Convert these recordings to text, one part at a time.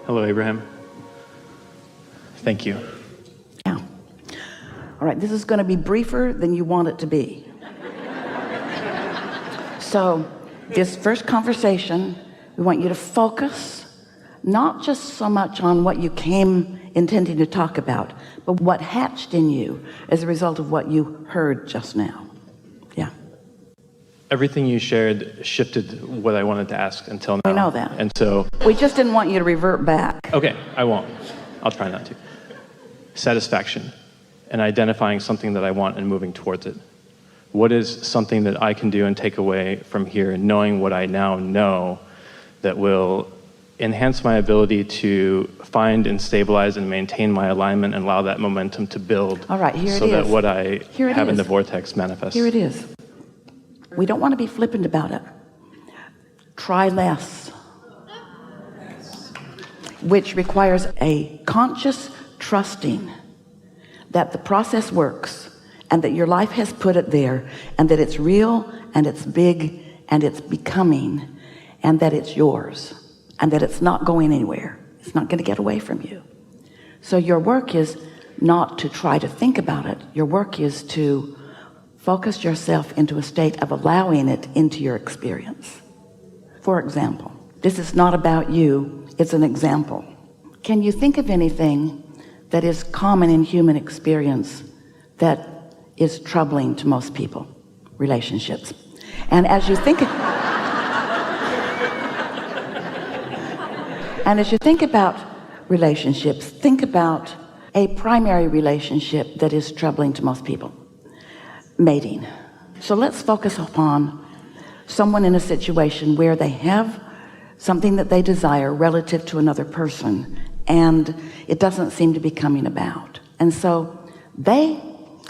Hello, Abraham. Thank you. Yeah. All right, this is going to be briefer than you want it to be. So this first conversation, we want you to focus not just so much on what you came intending to talk about, but what hatched in you as a result of what you heard just now. Yeah. Everything you shared shifted what I wanted to ask until now. I know that. And so... We just didn't want you to revert back. Okay, I won't. I'll try not to. Satisfaction and identifying something that I want and moving towards it. What is something that I can do and take away from here, knowing what I now know that will enhance my ability to find and stabilize and maintain my alignment and allow that momentum to build. All right, here it is. So that what I have in the is. vortex manifests. Here it is. We don't want to be flippant about it. Try less. Which requires a conscious trusting that the process works and that your life has put it there and that it's real and it's big and it's becoming and that it's yours and that it's not going anywhere. It's not going to get away from you. So your work is not to try to think about it. Your work is to focus yourself into a state of allowing it into your experience. For example, this is not about you, it's an example. Can you think of anything that is common in human experience that is troubling to most people? Relationships. And as you think about relationships, think about a primary relationship that is troubling to most people. Mating. So let's focus upon someone in a situation where they have something that they desire relative to another person and it doesn't seem to be coming about. And so they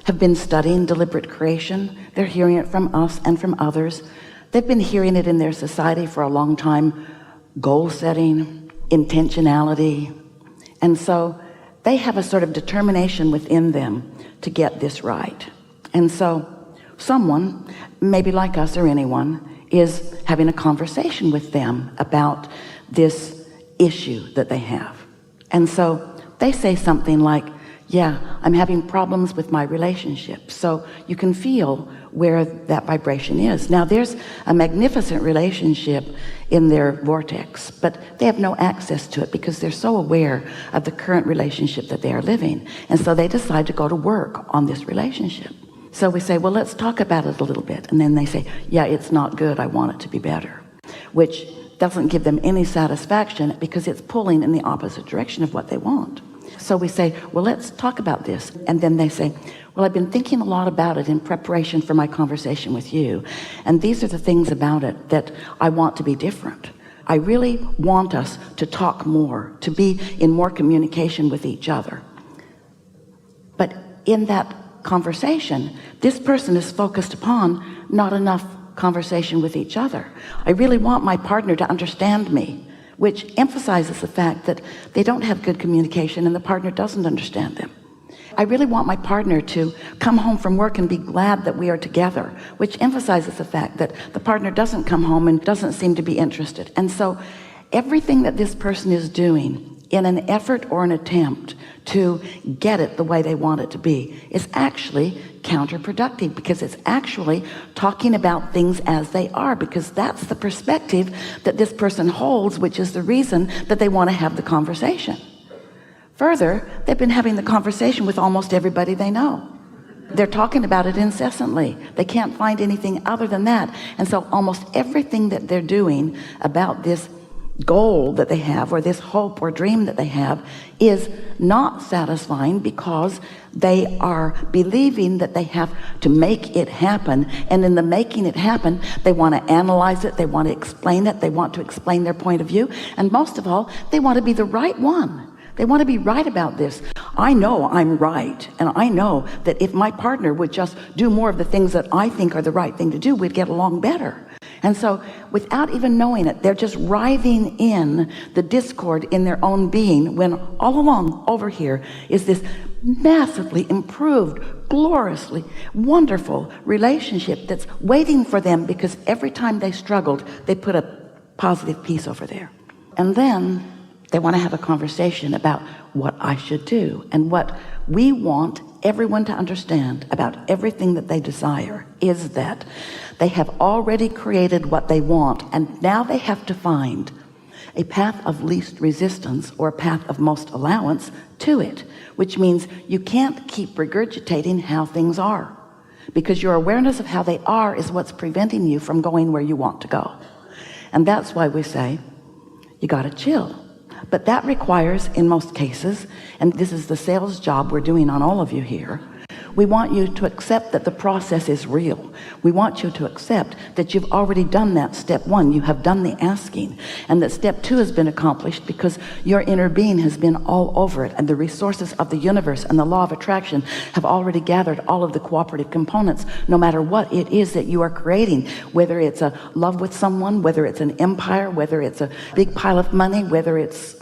have been studying deliberate creation. They're hearing it from us and from others. They've been hearing it in their society for a long time. Goal setting, intentionality. And so they have a sort of determination within them to get this right. And so someone, maybe like us or anyone, is having a conversation with them about this issue that they have. And so they say something like, yeah, I'm having problems with my relationship. So you can feel where that vibration is. Now there's a magnificent relationship in their vortex, but they have no access to it because they're so aware of the current relationship that they are living. And so they decide to go to work on this relationship. So we say, well, let's talk about it a little bit. And then they say, yeah, it's not good. I want it to be better, which doesn't give them any satisfaction because it's pulling in the opposite direction of what they want. So we say, well, let's talk about this. And then they say, well, I've been thinking a lot about it in preparation for my conversation with you. And these are the things about it that I want to be different. I really want us to talk more, to be in more communication with each other. But in that conversation, this person is focused upon not enough conversation with each other. I really want my partner to understand me, which emphasizes the fact that they don't have good communication and the partner doesn't understand them. I really want my partner to come home from work and be glad that we are together, which emphasizes the fact that the partner doesn't come home and doesn't seem to be interested. And so everything that this person is doing in an effort or an attempt to get it the way they want it to be is actually counterproductive, because it's actually talking about things as they are, because that's the perspective that this person holds, which is the reason that they want to have the conversation. Further, they've been having the conversation with almost everybody they know. They're talking about it incessantly. They can't find anything other than that. And so almost everything that they're doing about this goal that they have, or this hope or dream that they have, is not satisfying because they are believing that they have to make it happen. And in the making it happen, they want to analyze it, they want to explain it, they want to explain their point of view, and most of all, they want to be the right one. They want to be right about this. I know I'm right, and I know that if my partner would just do more of the things that I think are the right thing to do, we'd get along better. And so without even knowing it, they're just writhing in the discord in their own being, when all along over here is this massively improved, gloriously wonderful relationship that's waiting for them, because every time they struggled, they put a positive piece over there. And then They want to have a conversation about what I should do. And what we want everyone to understand about everything that they desire is that they have already created what they want, and now they have to find a path of least resistance or a path of most allowance to it, which means you can't keep regurgitating how things are, because your awareness of how they are is what's preventing you from going where you want to go. And that's why we say you got to chill. But that requires, in most cases, and this is the sales job we're doing on all of you here, we want you to accept that the process is real. We want you to accept that you've already done that step one. You have done the asking, and that step two has been accomplished because your inner being has been all over it, and the resources of the universe and the law of attraction have already gathered all of the cooperative components, no matter what it is that you are creating, whether it's a love with someone, whether it's an empire, whether it's a big pile of money, whether it's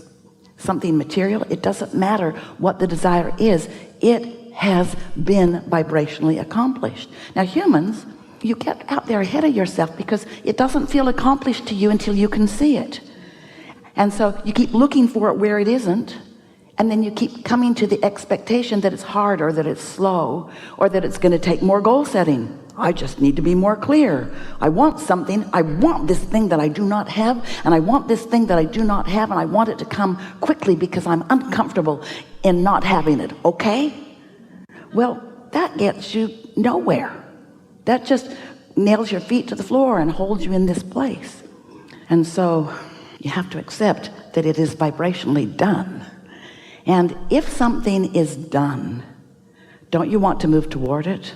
something material. It doesn't matter what the desire is. It has been vibrationally accomplished. Now, humans, you get out there ahead of yourself because it doesn't feel accomplished to you until you can see it. And so you keep looking for it where it isn't, and then you keep coming to the expectation that it's hard, or that it's slow, or that it's going to take more goal setting. I just need to be more clear. I want something. I want this thing that I do not have, and I want this thing that I do not have, and I want it to come quickly because I'm uncomfortable in not having it. Okay? Well, that gets you nowhere. That just nails your feet to the floor and holds you in this place. And so you have to accept that it is vibrationally done. And if something is done, don't you want to move toward it?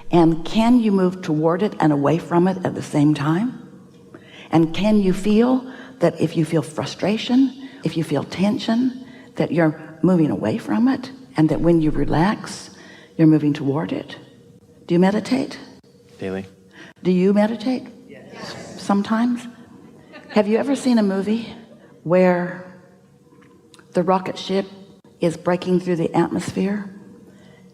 And can you move toward it and away from it at the same time? And can you feel that if you feel frustration, if you feel tension, that you're moving away from it, and that when you relax, you're moving toward it? Do you meditate? Daily. Do you meditate? Yes. Sometimes? Have you ever seen a movie where the rocket ship is breaking through the atmosphere,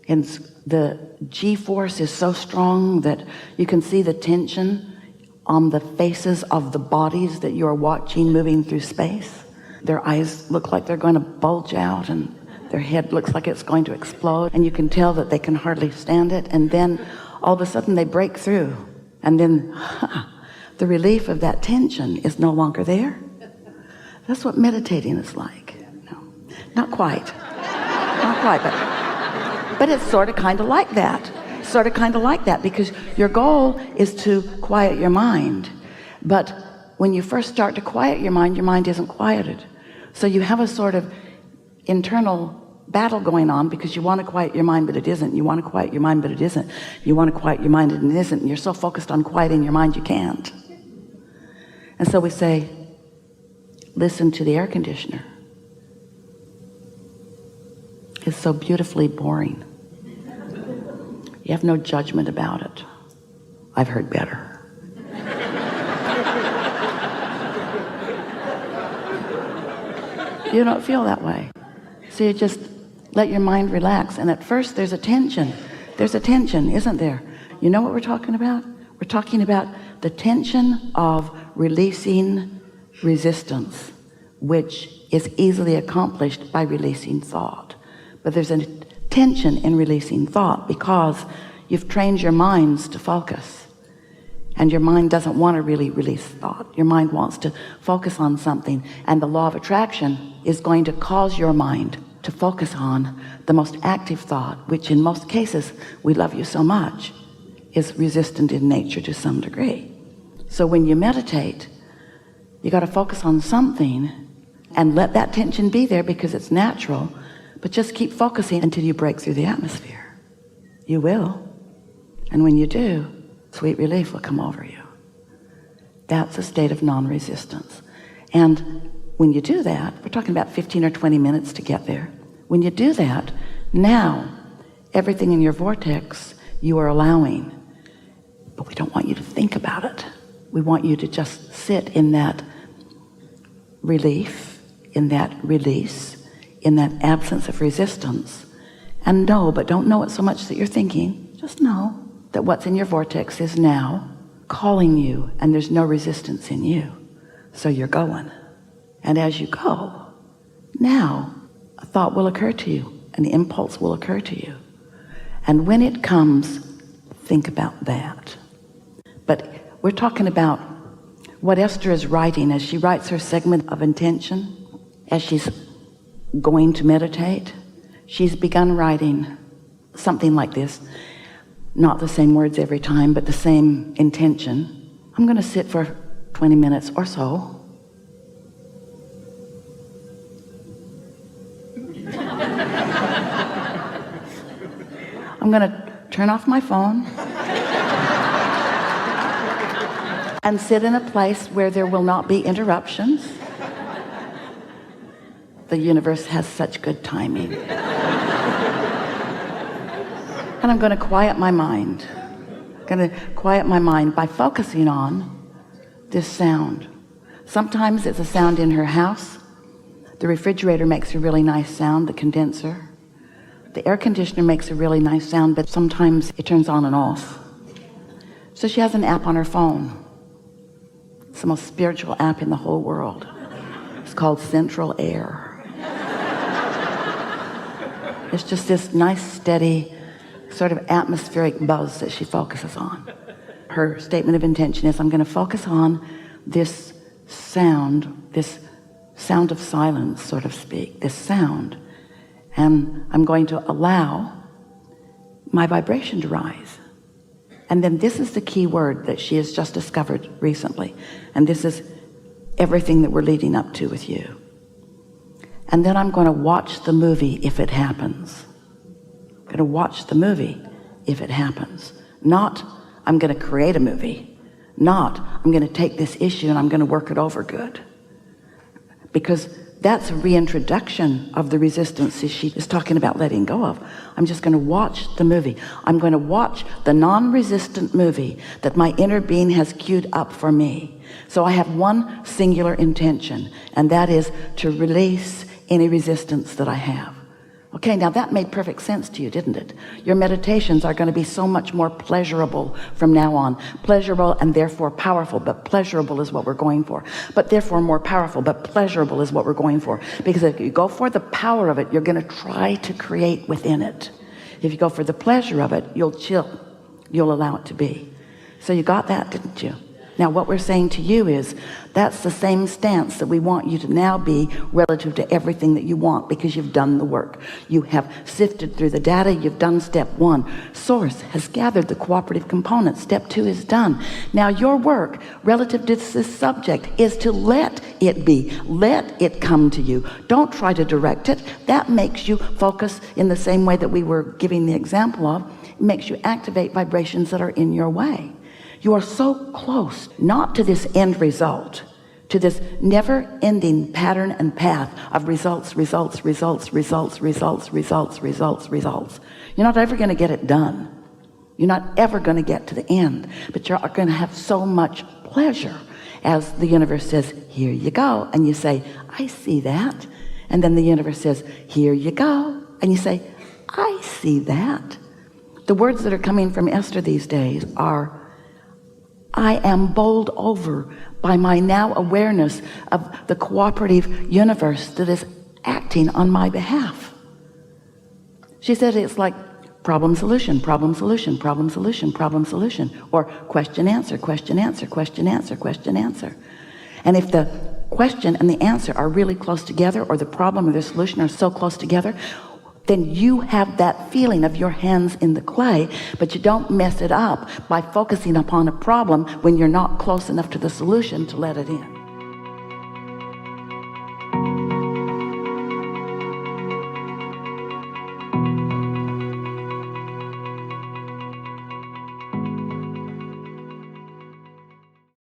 and the G-force is so strong that you can see the tension on the faces of the bodies that you're watching moving through space? Their eyes look like they're going to bulge out, and their head looks like it's going to explode, and you can tell that they can hardly stand it. And then all of a sudden they break through, and then the relief of that tension is no longer there. That's what meditating is like. No, not quite. Not quite, but it's sort of kind of like that. Sort of kind of like that, because your goal is to quiet your mind. But when you first start to quiet your mind isn't quieted. So you have a sort of internal battle going on, because you want to quiet your mind, but it isn't. You want to quiet your mind, but it isn't. You want to quiet your mind, and it isn't. And you're so focused on quieting your mind, you can't. And so we say, listen to the air conditioner. It's so beautifully boring. You have no judgment about it. I've heard better. You don't feel that way. So you just let your mind relax. And at first there's a tension. There's a tension, isn't there? You know what we're talking about? We're talking about the tension of releasing resistance, which is easily accomplished by releasing thought. But there's a tension in releasing thought because you've trained your minds to focus. And your mind doesn't want to really release thought. Your mind wants to focus on something. And the law of attraction is going to cause your mind to focus on the most active thought, which in most cases, we love you so much, is resistant in nature to some degree. So when you meditate, you got to focus on something and let that tension be there because it's natural, but just keep focusing until you break through the atmosphere. You will. And when you do, sweet relief will come over you. That's a state of non-resistance. And when you do that, we're talking about 15 or 20 minutes to get there. When you do that, now everything in your vortex you are allowing, but we don't want you to think about it. We want you to just sit in that relief, in that release, in that absence of resistance, and know, but don't know it so much that you're thinking. Just know that what's in your vortex is now calling you, and there's no resistance in you. So you're going. And as you go, Now, a thought will occur to you, an impulse will occur to you. And when it comes, think about that. But we're talking about what Esther is writing as she writes her segment of intention, as she's going to meditate. She's begun writing something like this, not the same words every time, but the same intention. I'm going to sit for 20 minutes or so. I'm going to turn off my phone and sit in a place where there will not be interruptions. The universe has such good timing. And I'm going to quiet my mind. I'm going to quiet my mind by focusing on this sound. Sometimes it's a sound in her house. The refrigerator makes a really nice sound, the condenser. The air conditioner makes a really nice sound, but sometimes it turns on and off. So she has an app on her phone. It's the most spiritual app in the whole world. It's called Central Air. It's just this nice, steady, sort of atmospheric buzz that she focuses on. Her statement of intention is, I'm going to focus on this sound of silence, so to speak, this sound. And I'm going to allow my vibration to rise. And then this is the key word that she has just discovered recently. And this is everything that we're leading up to with you. And then I'm going to watch the movie if it happens. I'm going to watch the movie if it happens. Not, I'm going to create a movie. Not, I'm going to take this issue and I'm going to work it over good. Because that's a reintroduction of the resistances she is talking about letting go of. I'm just going to watch the movie. I'm going to watch the non-resistant movie that my inner being has queued up for me. So I have one singular intention, and that is to release any resistance that I have. Okay, now that made perfect sense to you, didn't it? Your meditations are going to be so much more pleasurable from now on. Pleasurable and therefore powerful, but pleasurable is what we're going for. But therefore more powerful, but pleasurable is what we're going for. Because if you go for the power of it, you're going to try to create within it. If you go for the pleasure of it, you'll chill. You'll allow it to be. So you got that, didn't you? Now what we're saying to you is that's the same stance that we want you to now be relative to everything that you want, because you've done the work. You have sifted through the data. You've done step one. Source has gathered the cooperative components. Step two is done. Now your work relative to this subject is to let it be. Let it come to you. Don't try to direct it. That makes you focus in the same way that we were giving the example of. It makes you activate vibrations that are in your way. You are so close, not to this end result, to this never-ending pattern and path of results. You're not ever going to get it done. You're not ever going to get to the end, but you're going to have so much pleasure as the universe says, here you go. And you say, I see that. And then the universe says, here you go. And you say, I see that. The words that are coming from Esther these days are, I am bowled over by my now awareness of the cooperative universe that is acting on my behalf. She said it's like problem solution, problem solution, problem solution, problem solution, or question answer, question answer, question answer, question answer. And if the question and the answer are really close together, or the problem or the solution are so close together, then you have that feeling of your hands in the clay, but you don't mess it up by focusing upon a problem when you're not close enough to the solution to let it in.